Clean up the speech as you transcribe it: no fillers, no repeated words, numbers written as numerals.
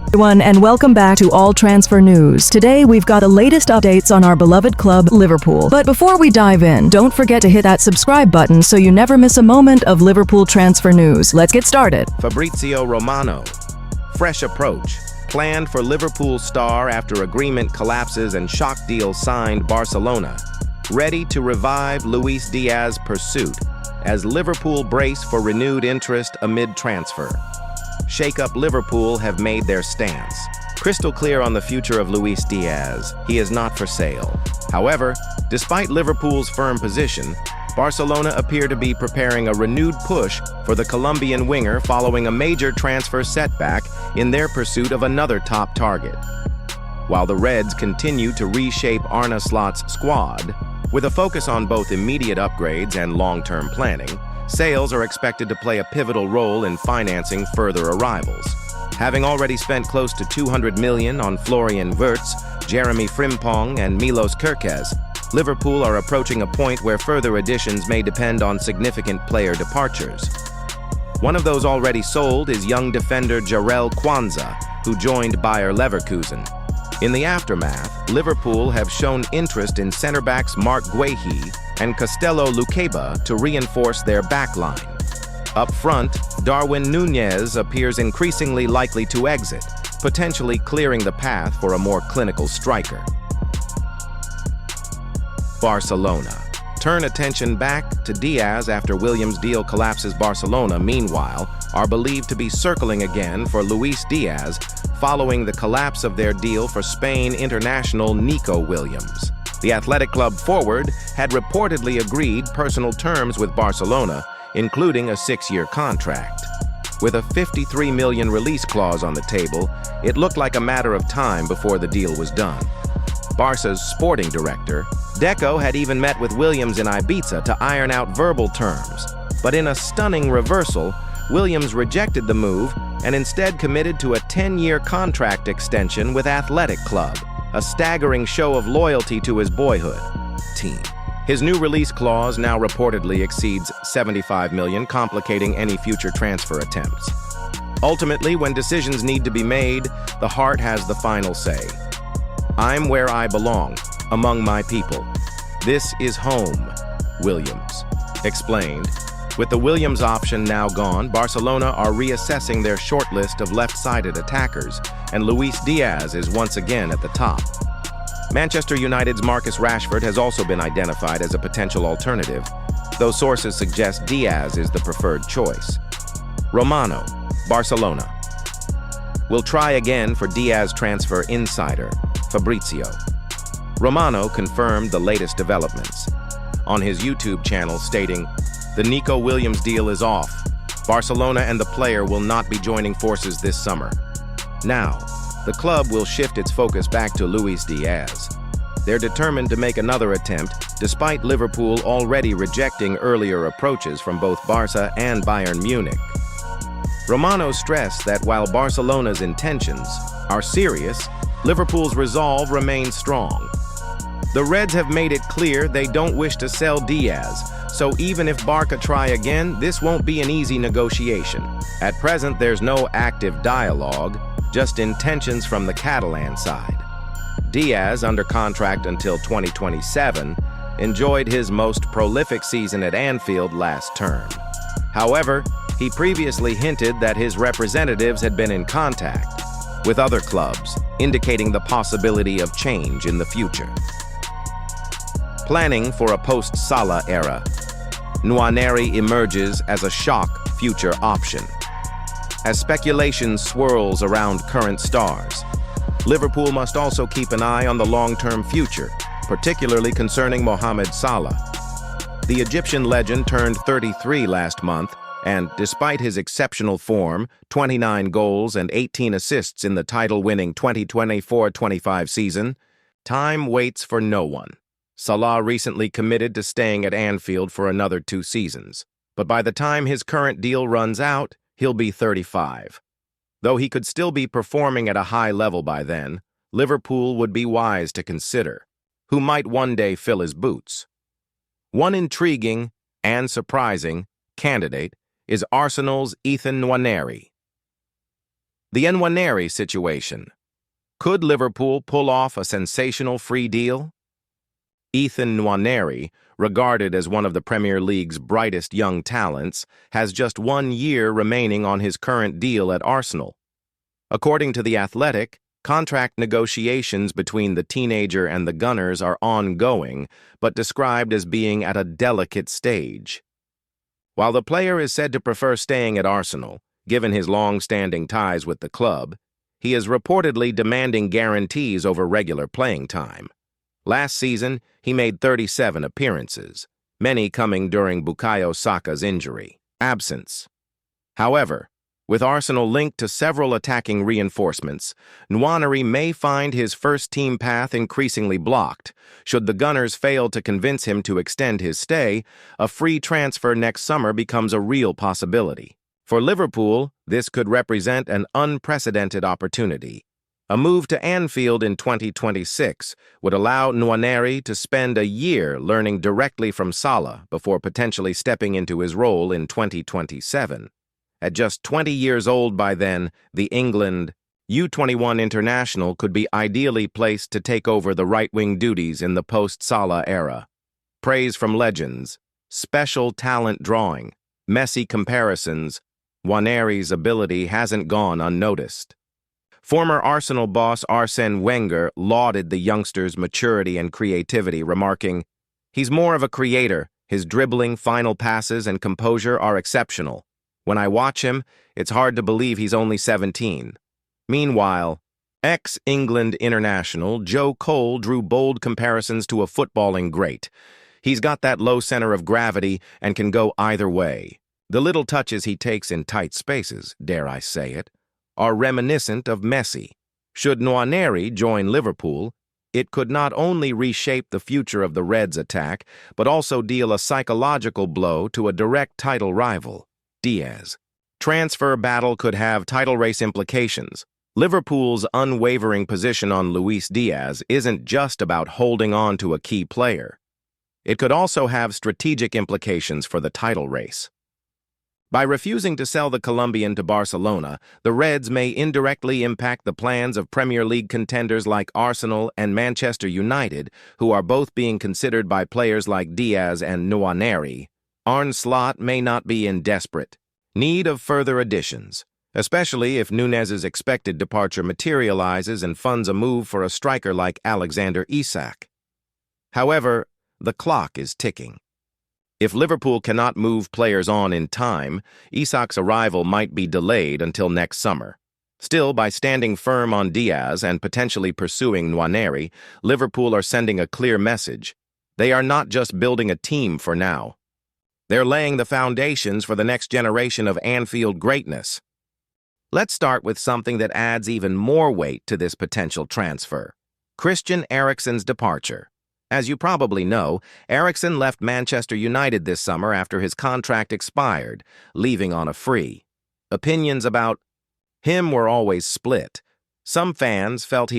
Everyone, and welcome back to All Transfer News. Today we've got the latest updates on our beloved club, Liverpool. But before we dive in, don't forget to hit that subscribe button so you never miss a moment of Liverpool transfer news. Let's get started. Fabrizio Romano. Fresh approach. Planned for Liverpool star after agreement collapses and shock deal signed Barcelona. Ready to revive Luis Diaz pursuit as Liverpool brace for renewed interest amid transfer. Shake-up Liverpool have made their stance. Crystal clear on the future of Luis Diaz. He is not for sale. However, despite Liverpool's firm position, Barcelona appear to be preparing a renewed push for the Colombian winger following a major transfer setback in their pursuit of another top target. While the Reds continue to reshape Arne Slot's squad, with a focus on both immediate upgrades and long-term planning, sales are expected to play a pivotal role in financing further arrivals. Having already spent close to 200 million on Florian Wirtz, Jeremy Frimpong, and Milos Kerkez, Liverpool are approaching a point where further additions may depend on significant player departures. One of those already sold is young defender Jarell Quansah, who joined Bayer Leverkusen. In the aftermath, Liverpool have shown interest in centre-backs Marc Guehi and Castello Luqueba to reinforce their backline. Up front, Darwin Núñez appears increasingly likely to exit, potentially clearing the path for a more clinical striker. Barcelona. Turn attention back to Diaz after Williams' deal collapses. Barcelona, meanwhile, are believed to be circling again for Luis Diaz following the collapse of their deal for Spain international Nico Williams. The Athletic Club forward had reportedly agreed personal terms with Barcelona, including a 6-year contract. With a 53 million release clause on the table, it looked like a matter of time before the deal was done. Barca's sporting director, Deco, had even met with Williams in Ibiza to iron out verbal terms. But in a stunning reversal, Williams rejected the move and instead committed to a 10-year contract extension with Athletic Club, a staggering show of loyalty to his boyhood team. His new release clause now reportedly exceeds 75 million, complicating any future transfer attempts. Ultimately, when decisions need to be made, the heart has the final say. I'm where I belong, among my people. This is home, Williams explained. With the Williams option now gone, Barcelona are reassessing their shortlist of left-sided attackers, and Luis Diaz is once again at the top. Manchester United's Marcus Rashford has also been identified as a potential alternative, though sources suggest Diaz is the preferred choice. Romano, Barcelona. Will try again for Diaz transfer insider, Fabrizio. Romano confirmed the latest developments on his YouTube channel, stating, "The Nico Williams deal is off. Barcelona and the player will not be joining forces this summer. Now, the club will shift its focus back to Luis Diaz. They're determined to make another attempt, despite Liverpool already rejecting earlier approaches from both Barca and Bayern Munich." Romano stressed that while Barcelona's intentions are serious, Liverpool's resolve remains strong. The Reds have made it clear they don't wish to sell Diaz, so even if Barca try again, this won't be an easy negotiation. At present, there's no active dialogue, just intentions from the Catalan side. Diaz, under contract until 2027, enjoyed his most prolific season at Anfield last term. However, he previously hinted that his representatives had been in contact with other clubs, indicating the possibility of change in the future. Planning for a post-Salah era, Nwaneri emerges as a shock future option. As speculation swirls around current stars, Liverpool must also keep an eye on the long-term future, particularly concerning Mohamed Salah. The Egyptian legend turned 33 last month, and despite his exceptional form, 29 goals and 18 assists in the title-winning 2024-25 season, time waits for no one. Salah recently committed to staying at Anfield for another 2 seasons, but by the time his current deal runs out, he'll be 35. Though he could still be performing at a high level by then, Liverpool would be wise to consider who might one day fill his boots. One intriguing and surprising candidate is Arsenal's Ethan Nwaneri. The Nwaneri situation. Could Liverpool pull off a sensational free deal? Ethan Nwaneri, regarded as one of the Premier League's brightest young talents, has just 1 year remaining on his current deal at Arsenal. According to The Athletic, contract negotiations between the teenager and the Gunners are ongoing, but described as being at a delicate stage. While the player is said to prefer staying at Arsenal, given his long-standing ties with the club, he is reportedly demanding guarantees over regular playing time. Last season, he made 37 appearances, many coming during Bukayo Saka's absence. However, with Arsenal linked to several attacking reinforcements, Nwaneri may find his first-team path increasingly blocked. Should the Gunners fail to convince him to extend his stay, a free transfer next summer becomes a real possibility. For Liverpool, this could represent an unprecedented opportunity. A move to Anfield in 2026 would allow Nwaneri to spend a year learning directly from Salah before potentially stepping into his role in 2027. At just 20 years old by then, the England U21 international could be ideally placed to take over the right-wing duties in the post-Salah era. Praise from legends, special talent drawing, messy comparisons, Nwaneri's ability hasn't gone unnoticed. Former Arsenal boss Arsène Wenger lauded the youngster's maturity and creativity, remarking, "He's more of a creator. His dribbling, final passes, and composure are exceptional. When I watch him, it's hard to believe he's only 17. Meanwhile, ex-England international Joe Cole drew bold comparisons to a footballing great. He's got that low center of gravity and can go either way. The little touches he takes in tight spaces, dare I say it, are reminiscent of Messi. Should Nwaneri join Liverpool, it could not only reshape the future of the Reds' attack, but also deal a psychological blow to a direct title rival, Diaz. Transfer battle could have title race implications. Liverpool's unwavering position on Luis Diaz isn't just about holding on to a key player. It could also have strategic implications for the title race. By refusing to sell the Colombian to Barcelona, the Reds may indirectly impact the plans of Premier League contenders like Arsenal and Manchester United, who are both being considered by players like Diaz and Nwaneri. Arne Slot may not be in desperate need of further additions, especially if Nunez's expected departure materializes and funds a move for a striker like Alexander Isak. However, the clock is ticking. If Liverpool cannot move players on in time, Isak's arrival might be delayed until next summer. Still, by standing firm on Diaz and potentially pursuing Nwaneri, Liverpool are sending a clear message. They are not just building a team for now. They're laying the foundations for the next generation of Anfield greatness. Let's start with something that adds even more weight to this potential transfer: Christian Eriksen's departure. As you probably know, Eriksen left Manchester United this summer after his contract expired, leaving on a free. Opinions about him were always split. Some fans felt he